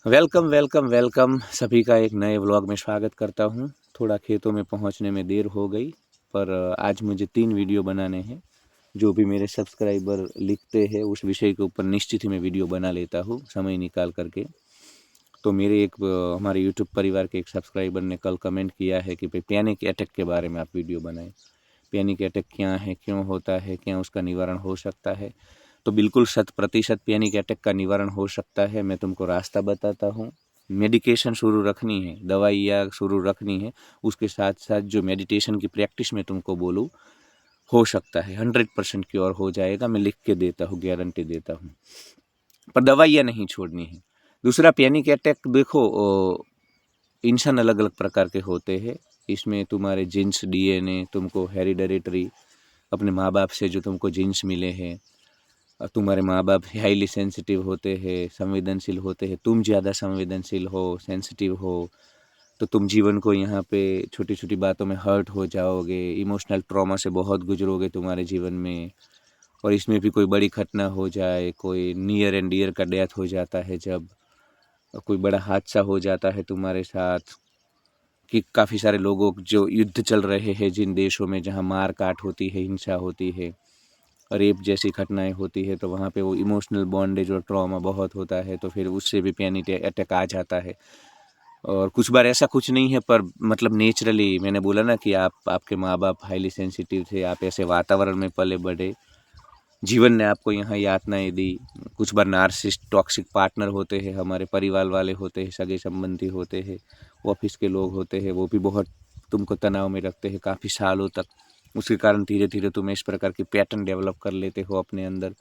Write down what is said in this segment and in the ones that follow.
Welcome welcome welcome सभी का एक नए व्लॉग में स्वागत करता हूं। थोड़ा खेतों में पहुंचने में देर हो गई, पर आज मुझे 3 वीडियो बनाने हैं। जो भी मेरे सब्सक्राइबर लिखते हैं उस विषय के ऊपर निश्चित ही मैं वीडियो बना लेता हूं समय निकाल करके। तो मेरे हमारे यूट्यूब परिवार के एक सब्सक्राइबर ने कल कमेंट किया है कि भाई पैनिक अटैक के बारे में आप वीडियो बनाएं। पैनिक अटैक क्या है, क्यों होता है, क्या उसका निवारण हो सकता है। तो बिल्कुल 100% पैनिक अटैक का निवारण हो सकता है। मैं तुमको रास्ता बताता हूँ। मेडिकेशन शुरू रखनी है, दवाइयाँ शुरू रखनी है, उसके साथ साथ जो मेडिटेशन की प्रैक्टिस मैं तुमको बोलूँ, हो सकता है 100% क्योर हो जाएगा। मैं लिख के देता हूँ, गारंटी देता हूँ। पर दवाइयाँ नहीं छोड़नी है। दूसरा, पैनिक अटैक देखो, इंसान अलग अलग प्रकार के होते हैं। इसमें तुम्हारे जीन्स, डीएनए, तुमको हेरिडेटरी अपने माँ बाप से जो तुमको जीन्स मिले हैं, तुम्हारे माँ बाप हाईली सेंसिटिव होते हैं, संवेदनशील होते हैं, तुम ज़्यादा संवेदनशील हो, सेंसिटिव हो, तो तुम जीवन को यहाँ पे छोटी छोटी बातों में हर्ट हो जाओगे, इमोशनल ट्रॉमा से बहुत गुजरोगे तुम्हारे जीवन में। और इसमें भी कोई बड़ी घटना हो जाए, कोई नियर एंड डियर का डेथ हो जाता है, जब कोई बड़ा हादसा हो जाता है तुम्हारे साथ, कि काफ़ी सारे लोगों जो युद्ध चल रहे हैं जिन देशों में जहाँ मार काट होती है, हिंसा होती है, रेप जैसी घटनाएं होती है, तो वहाँ पे वो इमोशनल बॉन्डेज और ट्रॉमा बहुत होता है, तो फिर उससे भी पैनिक अटैक आ जाता है। और कुछ बार ऐसा कुछ नहीं है, पर मतलब नेचुरली मैंने बोला ना कि आपके माँ बाप हाईली सेंसिटिव थे, आप ऐसे वातावरण में पले बढ़े, जीवन ने आपको यहाँ यातनाएं दी। कुछ बार नार्सिसिस्ट टॉक्सिक पार्टनर होते हैं, हमारे परिवार वाले होते हैं, सगे संबंधी होते हैं, ऑफिस के लोग होते हैं, वो भी बहुत तुमको तनाव में रखते हैं काफ़ी सालों तक। उसके कारण धीरे धीरे तुम इस प्रकार की पैटर्न डेवलप कर लेते हो अपने अंदर।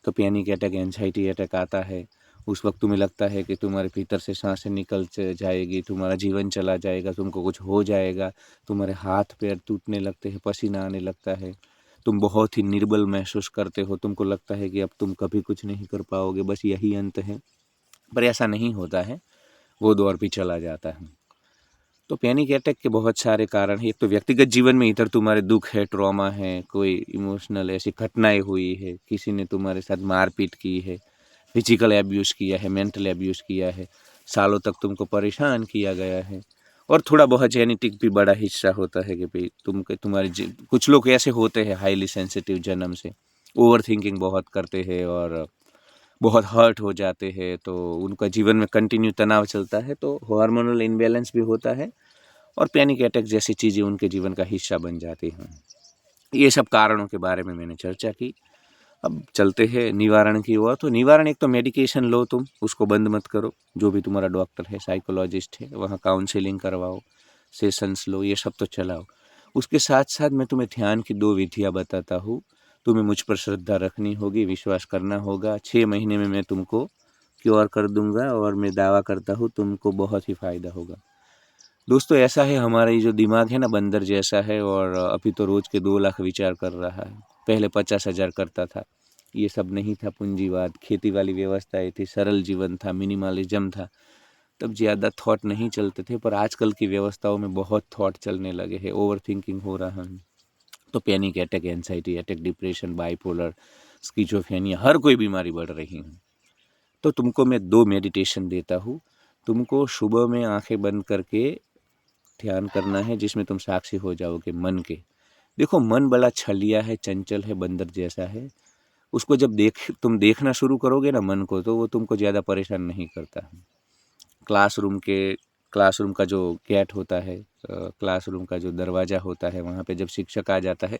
तो पैनिक अटैक, एंजाइटी अटैक आता है। उस वक्त तुम्हें लगता है कि तुम्हारे भीतर से सांसें निकल जाएगी, तुम्हारा जीवन चला जाएगा, तुमको कुछ हो जाएगा, तुम्हारे हाथ पैर टूटने लगते हैं, पसीना आने लगता है, तुम बहुत ही निर्बल महसूस करते हो, तुमको लगता है कि अब तुम कभी कुछ नहीं कर पाओगे, बस यही अंत है। पर ऐसा नहीं होता है, वो दौर भी चला जाता है। तो पैनिक अटैक के बहुत सारे कारण हैं। एक तो व्यक्तिगत जीवन में इधर तुम्हारे दुख है, ट्रॉमा है, कोई इमोशनल ऐसी घटनाएं हुई है, किसी ने तुम्हारे साथ मारपीट की है, फिजिकल एब्यूज़ किया है, मेंटल एब्यूज़ किया है, सालों तक तुमको परेशान किया गया है। और थोड़ा बहुत जेनेटिक भी बड़ा हिस्सा होता है कि भाई कुछ लोग ऐसे होते हैं हाईली सेंसिटिव जन्म से, ओवर थिंकिंग बहुत करते हैं और बहुत हर्ट हो जाते हैं, तो उनका जीवन में कंटिन्यू तनाव चलता है, तो हार्मोनल इम्बैलेंस भी होता है और पैनिक अटैक जैसी चीज़ें उनके जीवन का हिस्सा बन जाती हैं। ये सब कारणों के बारे में मैंने चर्चा की। अब चलते हैं निवारण की ओर। तो निवारण, एक तो मेडिकेशन लो, तुम उसको बंद मत करो। जो भी तुम्हारा डॉक्टर है, साइकोलॉजिस्ट है, वहाँ काउंसलिंग करवाओ, सेशंस लो, ये सब तो चलाओ। उसके साथ साथ मैं तुम्हें ध्यान की 2 विधियाँ बताता हूँ। तुम्हें मुझ पर श्रद्धा रखनी होगी, विश्वास करना होगा। 6 महीने में मैं तुमको क्योर कर दूंगा और मैं दावा करता हूँ तुमको बहुत ही फ़ायदा होगा। दोस्तों, ऐसा है, हमारा ये जो दिमाग है ना, बंदर जैसा है, और अभी तो रोज़ के 2 लाख विचार कर रहा है। पहले 50,000 करता था। ये सब नहीं था पूंजीवाद, खेती वाली व्यवस्थाएं थी, सरल जीवन था, मिनिमलिज्म था। तब ज़्यादा थॉट नहीं चलते थे, पर आजकल की व्यवस्थाओं में बहुत थॉट चलने लगे हैं, ओवर थिंकिंग हो रहा है। तो panic attack, anxiety attack, depression, bipolar, schizophrenia, हर कोई बीमारी बढ़ रही है। तो तुमको मैं 2 मेडिटेशन देता हूँ। तुमको सुबह में आंखें बंद करके ध्यान करना है, जिसमें तुम साक्षी हो जाओगे मन के। देखो, मन बड़ा छलिया है, चंचल है, बंदर जैसा है। उसको जब तुम देखना शुरू करोगे ना मन को, तो वो तुमको ज़्यादा परेशान नहीं करता है। क्लासरूम के क्लासरूम का जो गेट होता है, क्लासरूम का जो दरवाज़ा होता है, वहाँ पे जब शिक्षक आ जाता है,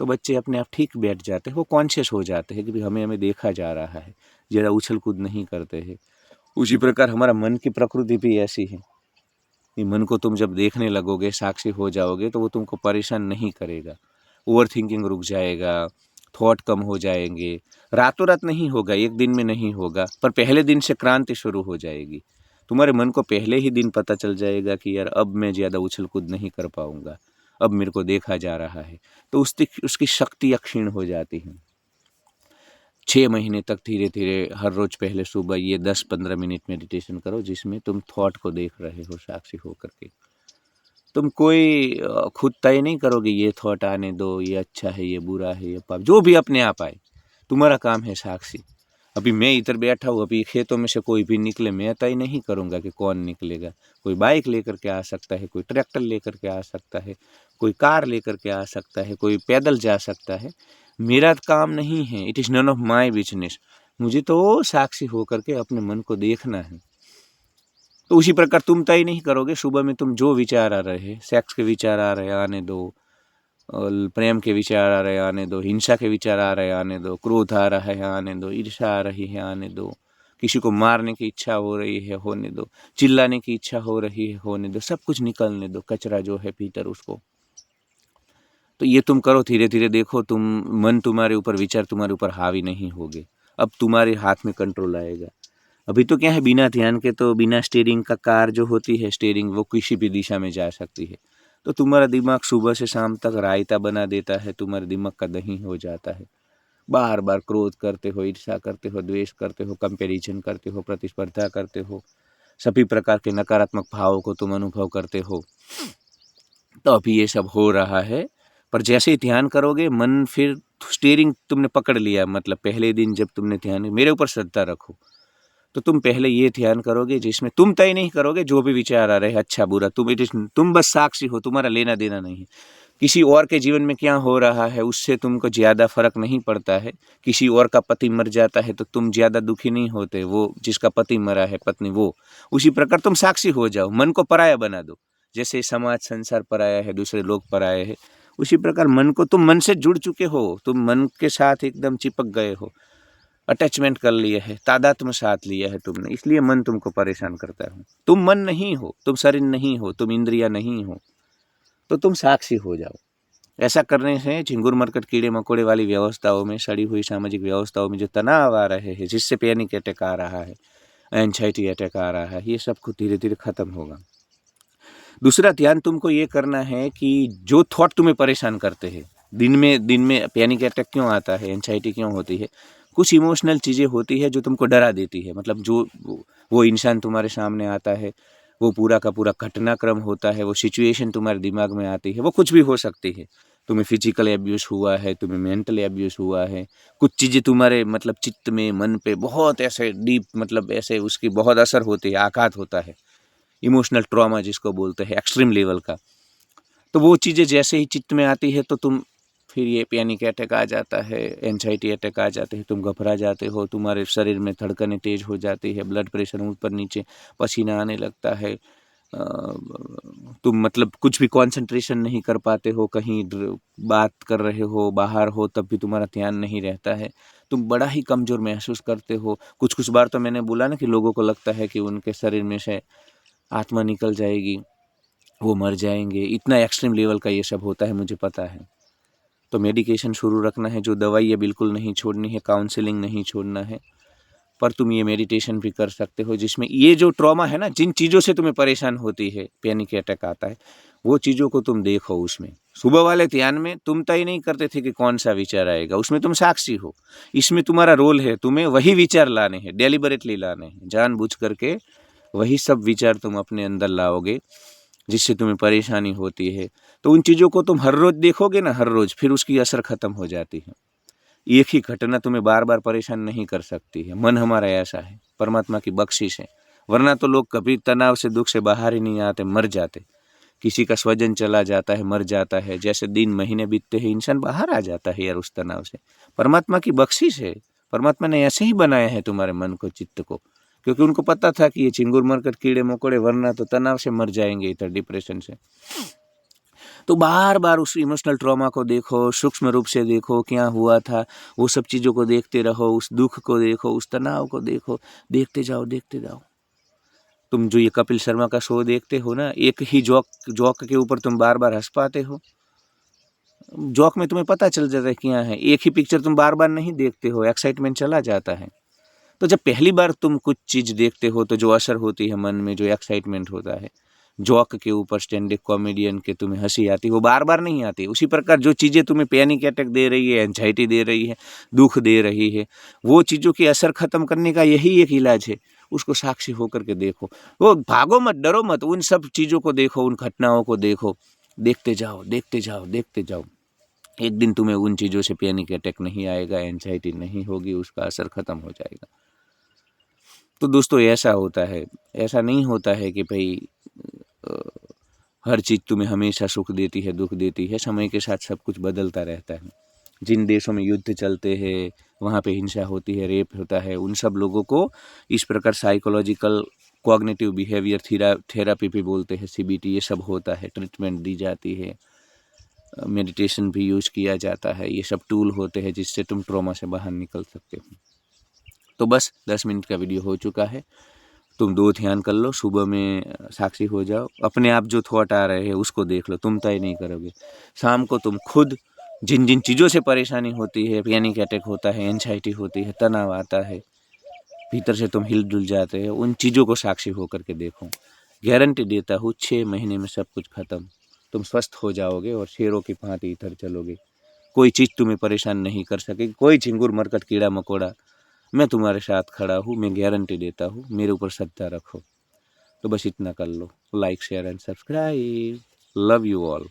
तो बच्चे अपने आप ठीक बैठ जाते हैं, वो कॉन्शियस हो जाते हैं कि भाई हमें हमें देखा जा रहा है, ज़्यादा उछल कूद नहीं करते हैं। उसी प्रकार हमारा मन की प्रकृति भी ऐसी है कि मन को तुम जब देखने लगोगे, साक्षी हो जाओगे, तो वो तुमको परेशान नहीं करेगा। ओवर थिंकिंग रुक जाएगा, थॉट कम हो जाएंगे। रातों रात नहीं होगा, एक दिन में नहीं होगा, पर पहले दिन से क्रांति शुरू हो जाएगी। तुम्हारे मन को पहले ही दिन पता चल जाएगा कि यार अब मैं ज़्यादा उछल कूद नहीं कर पाऊंगा, अब मेरे को देखा जा रहा है। तो उसकी शक्ति क्षीण हो जाती है। 6 महीने तक धीरे धीरे हर रोज़ पहले सुबह ये 10-15 मिनट मेडिटेशन करो, जिसमें तुम थॉट को देख रहे हो साक्षी होकर के। तुम कोई खुद तय नहीं करोगे ये थॉट आने दो, ये अच्छा है, ये बुरा है, ये पाप, जो भी अपने आप आए, तुम्हारा काम है साक्षी। अभी मैं इधर बैठा हूँ, अभी खेतों में से कोई भी निकले, मैं तय नहीं करूँगा कि कौन निकलेगा। कोई बाइक लेकर के आ सकता है, कोई ट्रैक्टर लेकर के आ सकता है, कोई कार लेकर के आ सकता है, कोई पैदल जा सकता है। मेरा काम नहीं है, it is none of my business. मुझे तो साक्षी होकर के अपने मन को देखना है। तो उसी प्रकार तुम तय नहीं करोगे, सुबह में तुम जो विचार आ रहे हैं, सेक्स के विचार आ रहे हैं आने दो, और प्रेम के विचार आ रहे हैं आने दो, हिंसा के विचार आ रहे हैं आने दो, क्रोध आ रहा है आने दो, ईर्ष्या आ रही है आने दो, किसी को मारने की इच्छा हो रही है होने दो, चिल्लाने की इच्छा हो रही है होने दो, सब कुछ निकलने दो, कचरा जो है भीतर उसको। तो ये तुम करो, धीरे धीरे देखो, तुम मन तुम्हारे ऊपर, विचार तुम्हारे ऊपर हावी नहीं होगे। अब तुम्हारे हाथ में कंट्रोल आएगा। अभी तो क्या है, बिना ध्यान के तो, बिना स्टीयरिंग का कार जो होती है, स्टीयरिंग वो किसी भी दिशा में जा सकती है। तो तुम्हारा दिमाग सुबह से शाम तक रायता बना देता है, तुम्हारे दिमाग का दही हो जाता है। बार बार क्रोध करते हो, ईर्ष्या करते हो, द्वेष करते हो, कंपैरिजन करते हो, प्रतिस्पर्धा करते हो, सभी प्रकार के नकारात्मक भावों को तुम अनुभव करते हो। तो अभी ये सब हो रहा है, पर जैसे ही ध्यान करोगे, मन फिर स्टीयरिंग तुमने पकड़ लिया, मतलब पहले दिन जब तुमने ध्यान, मेरे ऊपर श्रद्धा रखो, तो तुम पहले ये ध्यान करोगे जिसमें तुम तय नहीं करोगे जो भी विचार आ रहे हैं अच्छा बुरा, तुम बस साक्षी हो, तुम्हारा लेना देना नहीं है। किसी और के जीवन में क्या हो रहा है उससे तुमको ज़्यादा फर्क नहीं पड़ता है। किसी और का पति मर जाता है तो तुम ज़्यादा दुखी नहीं होते, वो जिसका पति मरा है, पत्नी, वो। उसी प्रकार तुम साक्षी हो जाओ, मन को पराया बना दो। जैसे समाज संसार पराया है, दूसरे लोग पराये हैं, उसी प्रकार मन को, तुम मन से जुड़ चुके हो, तुम मन के साथ एकदम चिपक गए हो, अटैचमेंट कर लिया है, तादात्म्य साथ लिया है तुमने, इसलिए मन तुमको परेशान करता है। तुम मन नहीं हो, तुम शरीर नहीं हो, तुम इंद्रिया नहीं हो, तो तुम साक्षी हो जाओ। ऐसा करने से झिंगुर मरकट कीड़े मकोड़े वाली व्यवस्थाओं में, सड़ी हुई सामाजिक व्यवस्थाओं में जो तनाव आ रहे हैं, जिससे पैनिक अटैक आ रहा है, एंजाइटी अटैक आ रहा है, ये सब कुछ धीरे धीरे खत्म होगा। दूसरा ध्यान तुमको ये करना है कि जो थॉट तुम्हें परेशान करते हैं, दिन में पैनिक अटैक क्यों आता है, एंजाइटी क्यों होती है, कुछ इमोशनल चीज़ें होती है जो तुमको डरा देती है। मतलब जो वो इंसान तुम्हारे सामने आता है, वो पूरा का पूरा घटनाक्रम होता है, वो सिचुएशन तुम्हारे दिमाग में आती है, वो कुछ भी हो सकती है। तुम्हें फिजिकल एब्यूज़ हुआ है, तुम्हें मेंटल एब्यूज़ हुआ है, कुछ चीज़ें तुम्हारे मतलब चित्त में, मन पे बहुत ऐसे डीप, मतलब ऐसे उसकी बहुत असर होती है, आघात होता है, इमोशनल ट्रॉमा जिसको बोलते हैं, एक्सट्रीम लेवल का। तो वो चीज़ें जैसे ही चित्त में आती है तो तुम, फिर ये पैनिक अटैक आ जाता है, एंजाइटी अटैक आ जाते हैं, तुम घबरा जाते हो, तुम्हारे शरीर में धड़कनें तेज हो जाती है, ब्लड प्रेशर ऊपर नीचे, पसीना आने लगता है, तुम मतलब कुछ भी कंसंट्रेशन नहीं कर पाते हो, कहीं बात कर रहे हो, बाहर हो, तब भी तुम्हारा ध्यान नहीं रहता है, तुम बड़ा ही कमज़ोर महसूस करते हो। कुछ बार तो मैंने बोला ना कि लोगों को लगता है कि उनके शरीर में से आत्मा निकल जाएगी, वो मर जाएंगे, इतना एक्सट्रीम लेवल का ये सब होता है, मुझे पता है। तो मेडिकेशन शुरू रखना है, जो दवाई है बिल्कुल नहीं छोड़नी है, काउंसलिंग नहीं छोड़ना है, पर तुम ये मेडिटेशन भी कर सकते हो, जिसमें ये जो ट्रॉमा है ना, जिन चीज़ों से तुम्हें परेशान होती है, पैनिक अटैक आता है, वो चीज़ों को तुम देखो। उसमें सुबह वाले ध्यान में तुम तय नहीं करते थे कि कौन सा विचार आएगा, उसमें तुम साक्षी हो। इसमें तुम्हारा रोल है, तुम्हें वही विचार लाने हैं, डेलिबरेटली लाने हैं, जानबूझ करके वही सब विचार तुम अपने अंदर लाओगे जिससे तुम्हें परेशानी होती है। तो उन चीज़ों को तुम हर रोज़ देखोगे ना, हर रोज़, फिर उसकी असर ख़त्म हो जाती है। एक ही घटना तुम्हें बार बार परेशान नहीं कर सकती है। मन हमारा ऐसा है, परमात्मा की बख्शिश है, वरना तो लोग कभी तनाव से, दुख से बाहर ही नहीं आते, मर जाते। किसी का स्वजन चला जाता है, मर जाता है, जैसे दिन महीने बीतते हैं, इंसान बाहर आ जाता है यार उस तनाव से। परमात्मा की बख्शिश है, परमात्मा ने ऐसे ही बनाया है तुम्हारे मन को, चित्त को, क्योंकि उनको पता था कि ये चिंगुर मरकट कीड़े मकोड़े वरना तो तनाव से मर जाएंगे, इधर डिप्रेशन से। तो बार बार उस इमोशनल ट्रॉमा को देखो, सूक्ष्म रूप से देखो क्या हुआ था, वो सब चीज़ों को देखते रहो, उस दुख को देखो, उस तनाव को देखो, देखते जाओ, देखते जाओ। तुम जो ये कपिल शर्मा का शो देखते हो ना, एक ही जोक के ऊपर तुम बार बार हंस पाते हो। जोक में तुम्हें पता चल जाता है क्या है, एक ही पिक्चर तुम बार बार नहीं देखते हो, एक्साइटमेंट चला जाता है। तो जब पहली बार तुम कुछ चीज़ देखते हो तो जो असर होती है मन में, जो एक्साइटमेंट होता है, जोक के ऊपर, स्टैंड अप कॉमेडियन के, तुम्हें हंसी आती, वो बार बार नहीं आती। उसी प्रकार जो चीज़ें तुम्हें पैनिक अटैक दे रही है, एंजाइटी दे रही है, दुख दे रही है, वो चीज़ों की असर खत्म करने का यही एक इलाज है। उसको साक्षी होकर के देखो, वो भागो मत, डरो मत, उन सब चीज़ों को देखो, उन घटनाओं को देखो, देखते जाओ, देखते जाओ, देखते जाओ। एक दिन तुम्हें उन चीज़ों से पैनिक अटैक नहीं आएगा, एंजाइटी नहीं होगी, उसका असर ख़त्म हो जाएगा। तो दोस्तों ऐसा होता है, ऐसा नहीं होता है कि भाई हर चीज़ तुम्हें हमेशा सुख देती है, दुख देती है। समय के साथ सब कुछ बदलता रहता है। जिन देशों में युद्ध चलते हैं, वहाँ पे हिंसा होती है, रेप होता है, उन सब लोगों को इस प्रकार साइकोलॉजिकल कॉग्निटिव बिहेवियर थेरापी भी बोलते हैं, सीबीटी, ये सब होता है, ट्रीटमेंट दी जाती है, मेडिटेशन भी यूज किया जाता है। ये सब टूल होते हैं जिससे तुम ट्रॉमा से बाहर निकल सकते हो। तो बस 10 मिनट का वीडियो हो चुका है। तुम 2 ध्यान कर लो, सुबह में साक्षी हो जाओ, अपने आप जो थॉट आ रहे हैं उसको देख लो, तुम तय नहीं करोगे। शाम को तुम खुद जिन जिन चीज़ों से परेशानी होती है, पैनिक अटैक होता है, एंजाइटी होती है, तनाव आता है, भीतर से तुम हिल डुल जाते हो, उन चीज़ों को साक्षी होकर के देखो। गारंटी देता हूँ 6 महीने में सब कुछ खत्म। तुम स्वस्थ हो जाओगे और शेरों की भांति इधर चलोगे। कोई चीज़ तुम्हें परेशान नहीं कर सकेगी, कोई झिंगुर मरकट कीड़ा मकोड़ा। मैं तुम्हारे साथ खड़ा हूँ, मैं गारंटी देता हूँ, मेरे ऊपर श्रद्धा रखो। तो बस इतना कर लो। Like share and subscribe. Love you all.